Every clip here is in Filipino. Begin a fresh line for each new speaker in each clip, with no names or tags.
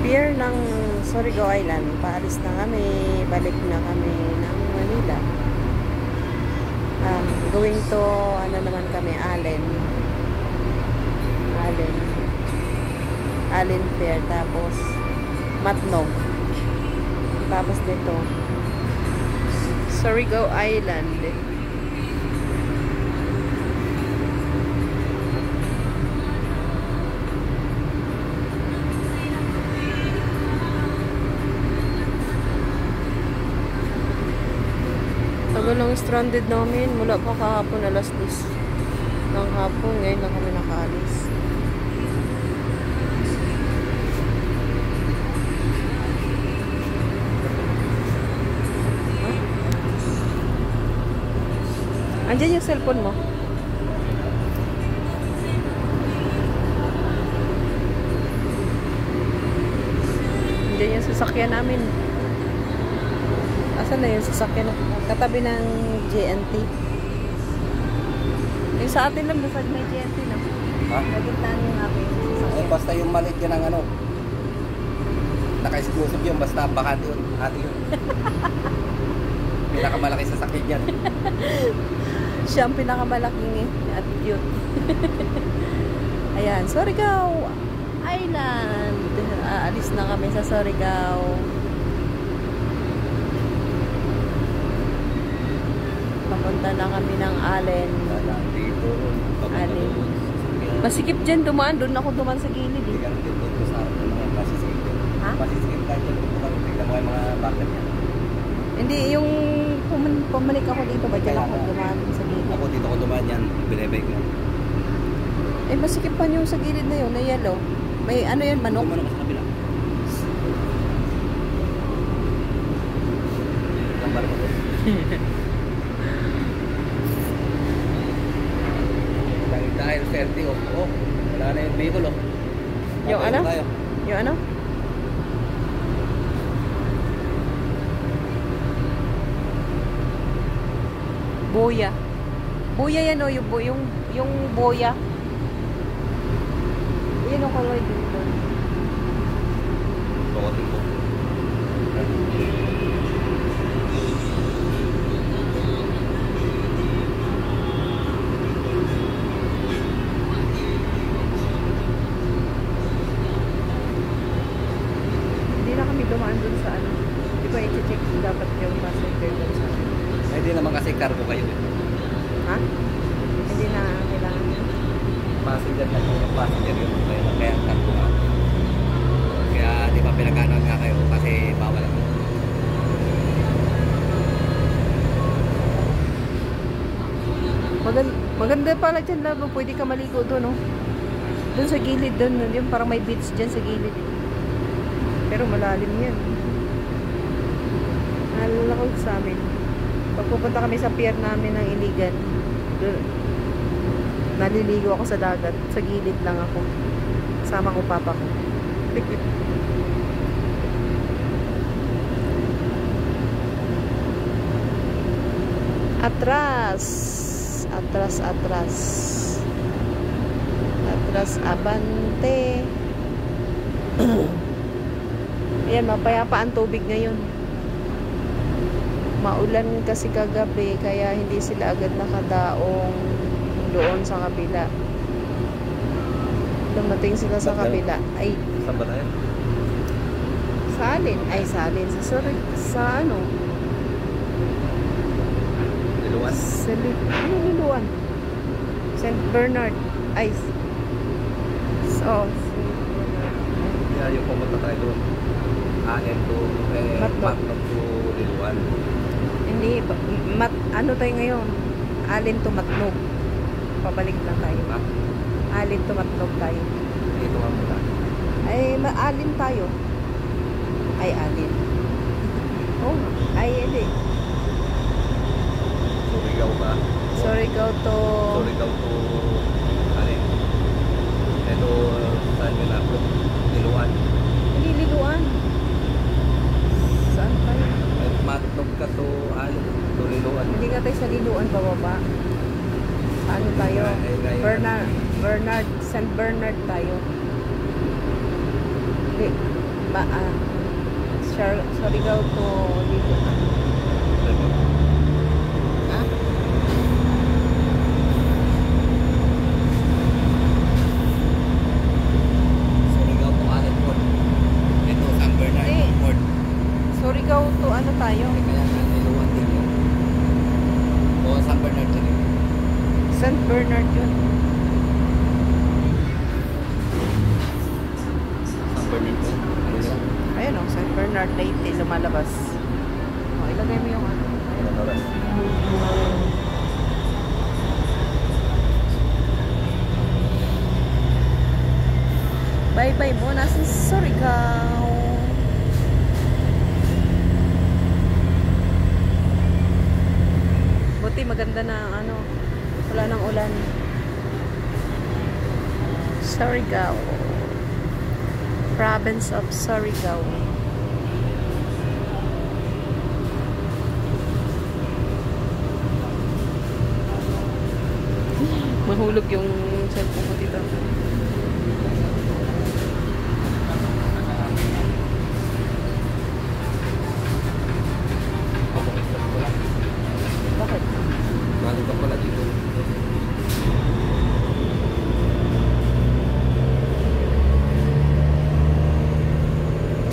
pier ng Surigao Island. Paalis na kami. Balik na kami ng Manila. Going to, ano naman kami, Allen Pier. Tapos, Matnog. Tapos dito, Surigao Island. Tagal lang stranded namin. Mula pa kahapon alas 10 ng hapon. Ngayon lang kami nakaalis. Andiyan yung cellphone mo. Andiyan yung sasakyan namin. Asan na yung sasakyan? Katabi ng JNT. Yung sa atin lang, basta may JNT na.
Ha?
Nagitlaan yung akin yung sasakyan.
Eh, basta yung maliit yan ang ano. Naka-exclusive yun, basta baka yun, ate yun. Pinakamalaki sa sakit yan.
Siya ang pinakamalaking at cute. Ayan, Surigao Island. Aalis na kami sa Surigao. Papunta na kami ng Allen. Allen. Masikip dyan dumaan. Doon ako dumaan sa gilid eh. Ha?
Masisikip tayo dyan. Tignan mo yung mga bakit yan.
Hindi, yung pumalik ako dito ba dyan ako dumaan sa gilid?
Ako dito ko dumaan yan. Binebake mo.
Eh, masikip pa yung sa gilid na yun, na yellow. May ano yan, manok?
Manok ka sa kabila. Lambar mo doon. Dahil 30 oh. Wala na yung vehicle oh.
Yung ano? Yung ano? Boya. Boya yan o, yung boya. Yan ang color dito.
Bakotin ko.
Hindi na kami dumaan dun sa ano. Di ba i-check dapat yung passenger dun sa ano?
Hindi naman kasi cargo kayo eh.
Ha? Hindi na kailangan yun.
Passenger na yung passenger yun. Kaya cargo nga. Kaya di ba pinagkanan nga kayo kasi bawal ako.
Maganda pala dyan labo. Pwede ka maligo doon, no? Doon sa gilid, doon. Yung parang may beach dyan sa gilid. Eh. Pero malalim yan. Naalala ko sa amin. Pag pupunta kami sa pier namin ng Iligan, doon, naliligo ako sa dagat. Sa gilid lang ako. Sama ko papa ko. Atras. Atras abante. Ayan, mapayapa ang tubig ngayon. Maulan kasi kagabi, kaya hindi sila agad nakadaong doon sa kabila. Dumating sila sa kabila. Ay,
Saan ba tayo?
sa Allen. Ay, sa Allen. Sa ano?
Liluan?
Ano Liluan? St. Bernard. Ay. So,
Kaya yung pumunta tayo doon. Allen to Matnog to Liluan.
hindi. Ano tayo ngayon? Allen to Matnog. Pabalik lang tayo.
Ha?
Allen to Matnog tayo.
Dito nga muna.
Ay, Allen tayo. Ay, Allen. Oh, ay, hindi.
Surigao ba?
Surigao to...
Surigao to Allen. Ito, saan yun ako? Liluan.
Hindi, Liluan. Saan tayo?
Matnog ka to Allen. To Liluan.
Hindi nga tayo sa Liluan, bababa. Ano tayo? St. Bernard tayo. Hindi. Surigao to dito. Ha?
Surigao to Allen Port. Ito, San Bernardino
Hindi.
Port.
Surigao to ano tayo?
Kaya nga, niluwan din yun. O, San Bernardino.
San Bernard yun.
San Bernardino. Ano yun?
Ayun o, San Bernard Leyte lumalabas. O, ilagay mo yung ano.
Ilan oras?
Bye-bye muna sa Surigao. Buti maganda na ano, wala nang ulan. Surigao. Province of Surigao. Mahulog yung cellphone ko dito. Bakit?
Galing ka pala dito.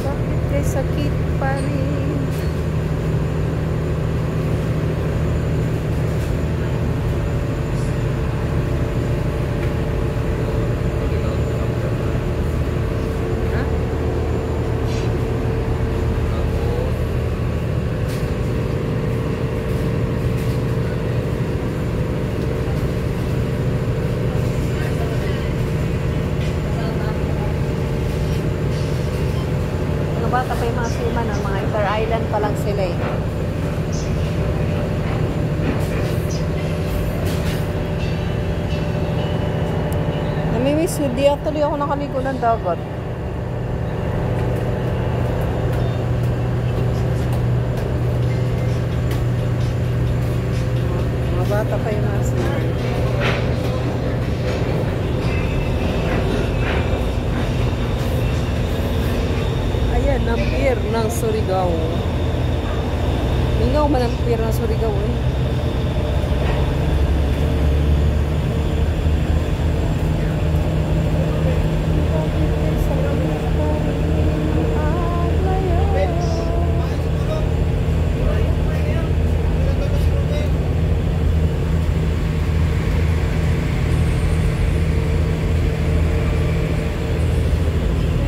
Bakit kay sakit pa rin? Ha? Mga bata pa yung mga sima na mga inter-island pa lang sila eh. Namimiss, hindi actually ako nakaligo ng dagat. Mga bata pa yung mga sima. Ayan, ang pier ng Surigao. Mingaw man ang pier ng Surigao eh.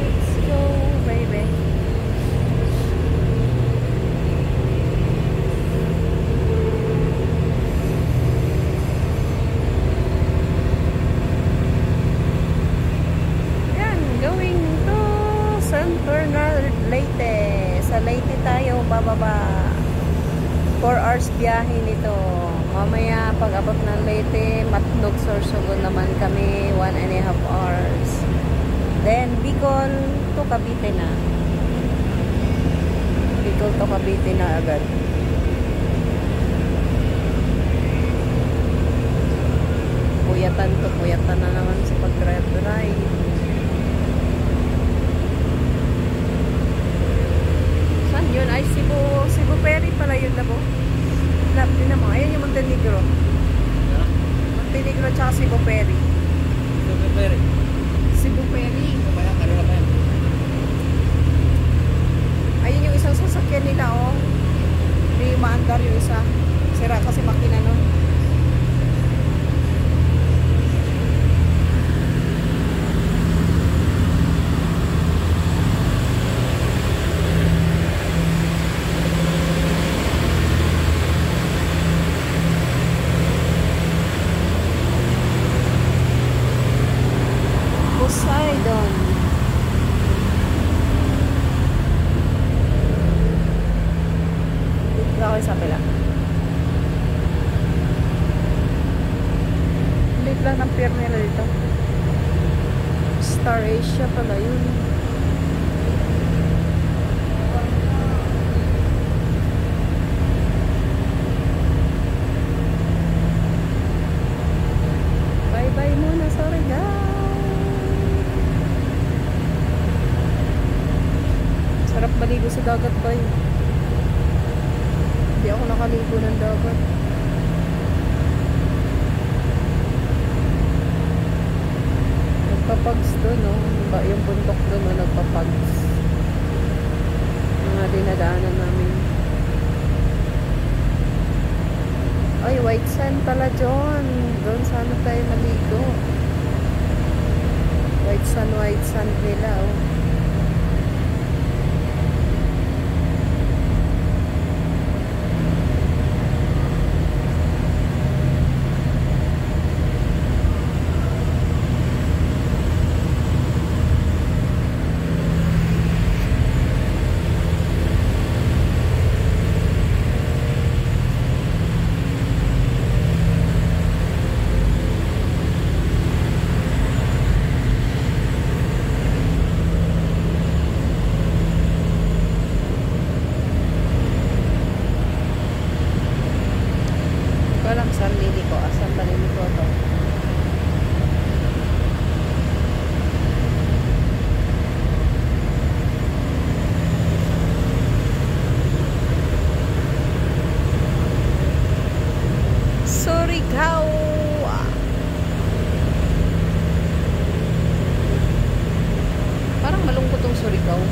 Let's go, baby. Yan, going to San Bernard, Leyte. Sa Leyte tayo bababa. 4 hours biyahe nito. Mamaya pag abot ng Leyte, Matnog, Sorsogon naman kami, 1.5 hours. Then Bicol to Cavite na. Bicol to Cavite na agad. Puyatan na naman sa pag-drive. Saan yun? Ay, Cebu Ferry pala yun, labo. Lab din naman. Ayun yung Montenegro. Montenegro tsaka Cebu Ferry.
Super.
Cebu Ferry.
Kaya, kanina pa yan.
Ayun yung isang sasakyan nila, oh. Hindi maandar yung isa. Sira kasi makina nun. Poseidon. Dito ako sa pila. Liit lang ng pier nila dito. Star Asia pala yun. Bye-bye muna sa Surigao. nakaligo sa dagat pa yun. Hindi ako nakaligo ng dagat. Nagpapags doon, no? Yung bundok doon, no? Nagpapags. Mga dinadaanan namin. Ay, white sand pala, John. Doon sana tayo maligo. White sand nila, oh. Walang saan lili ko. Asan ba lili ko to? Surigao! Parang malungkot tong Surigao.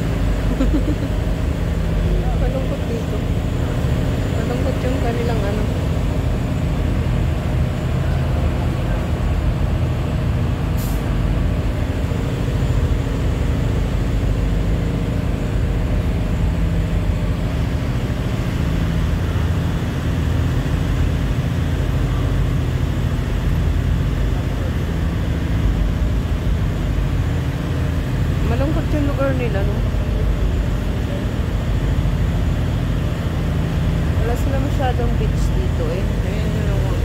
Malungkot dito. Malungkot yung kanilang ano. Malungkot yung lugar nila, no? Wala sila masyadong beach dito, eh. Ayan yun naman.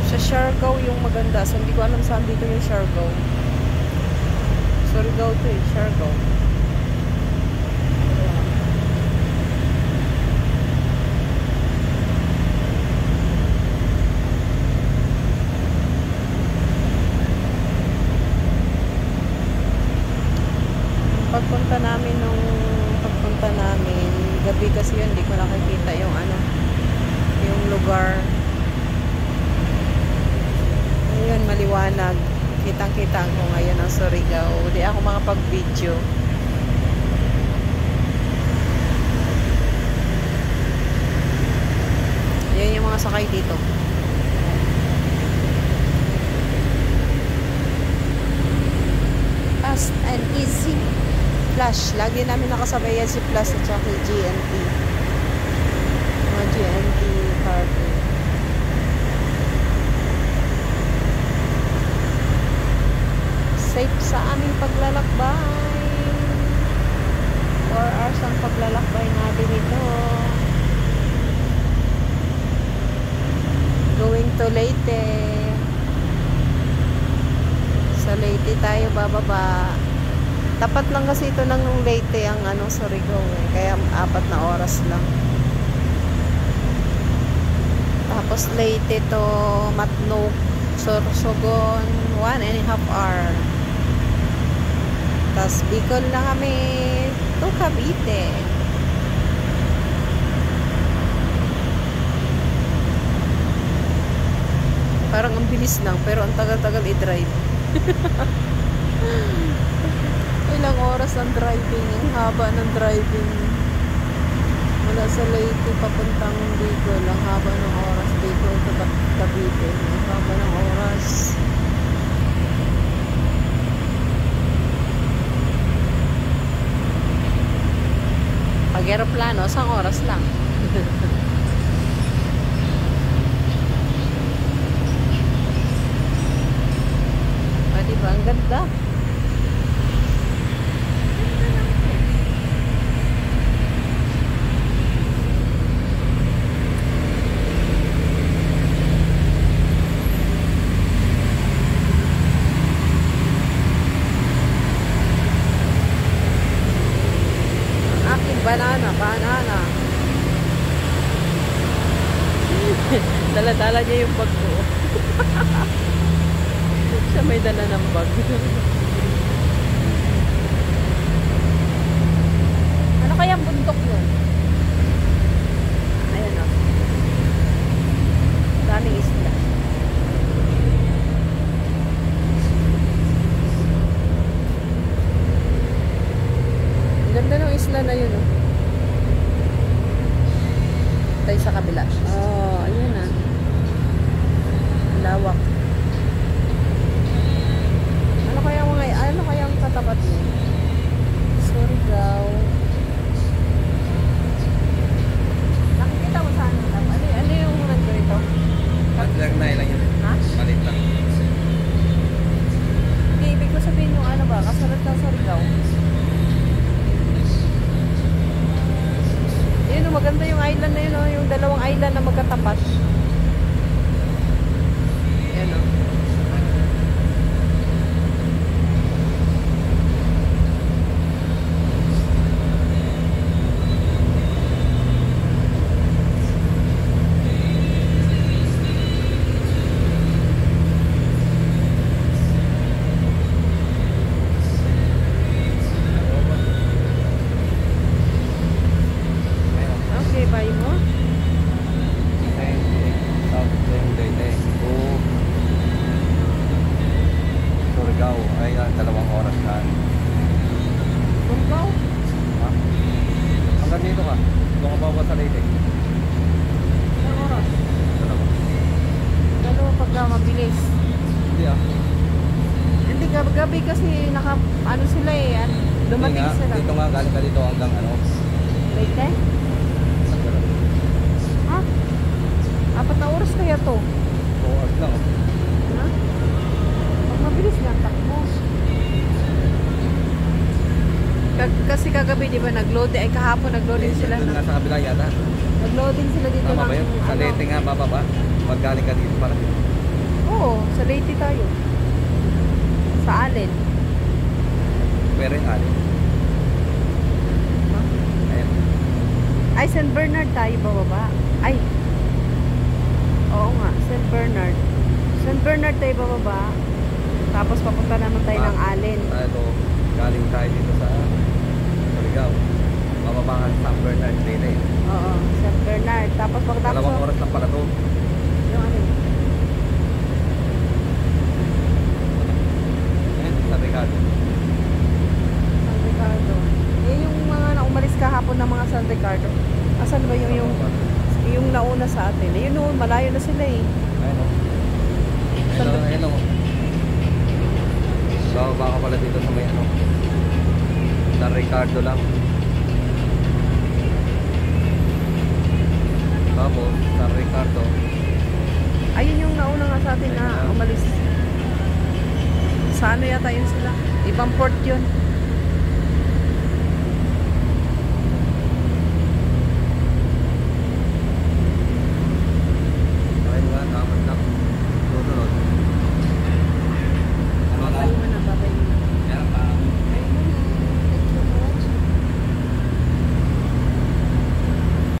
Sa Siargao yung maganda. So, hindi ko alam saan dito yung Siargao. Surigao to, eh. Siargao. Pagpunta namin gabi kasi yun, hindi ko nakikita yung ano, yung lugar. Ayun, maliwanag. Kitang-kita ko ngayon ang Surigao. Hindi ako makapag-video. Yan yung mga sakay dito. Fast and easy. Flash. Lagi namin nakasabay yan si Flash at saka GNT. Mga GNT cargo. Safe sa aming paglalakbay. 4 hours ang paglalakbay natin ito. Going to Leyte. Sa Leyte tayo bababa. Tapat lang kasi ito ng Leyte ang ano, Surigao, eh. Kaya 4 na oras lang. Tapos Leyte to Matnog, Sorsogon, 1.5 hour. Tapos Bicol na kami to Cavite. Parang ang bilis lang, pero ang tagal-tagal i-drive. Ilang oras ang driving, ang haba ng driving. Mula sa Leyte papuntang Bicol, ang haba ng oras. Bicol to Cavite, ang haba ng oras. Pag aeroplano, isang oras lang. O, diba? Ang ganda. Banana. Dala-dala niya yung bag ko. Siya may dala ng bag. island na yun, oh, yung dalawang island na magkatapat. Ayan, oh. Okay, bye mo.
South Leyte to Surigao ay 2 oras na.
Surigao?
Ha? Hanggang dito ka. Doon ka bawa sa Leyte.
Ilang oras?
Dalawa.
Dalawa pagka mabilis.
Hindi ah.
Hindi, gabi kasi ano sila eh.
Hindi
Dumating
nga,
sila.
dito nga galing ka dito hanggang ano.
Leyte? Ha? 4 na oras kaya to?
2 oras lang oh.
Ha? Pag mabilis nga, takbo. Kasi kagabi, di ba, nag-loading, ay kahapon nag-loading sila
Doon
na.
nga sa kabila yata.
Nag-loading sila dito
Tama
ng,
ba yun? Sa
ano.
Leyte nga bababa. Pag galing ka dito pala.
Oo, sa Leyte tayo. Sa Allen.
Pero yung alin.
Ha?
Ayan.
Ay, St. Bernard tayo bababa. Ay. Oo nga, St. Bernard. St. Bernard tayo bababa. Tapos papunta naman tayo ng Allen.
Ito, galing tayo dito sa Surigao. Bababa ka sa San Bernard Leyte.
Oo, St. Bernard. Tapos
2
pagkatapos
oras lang pala to.
yung ano yun?
Ayan, San Ricardo.
San Ricardo. Yan yung mga naumalis kahapon ng mga San Ricardo. Asan ba yung nauna sa atin? Yun noon, malayo na sila eh.
Ayan o. Ayan o. Bababa ka pala dito sa may ano. San Ricardo lang. Tapos, San Ricardo.
Ayun yung nauna nga sa atin na umalis. Sa ano yata yun sila? Ibang port yun.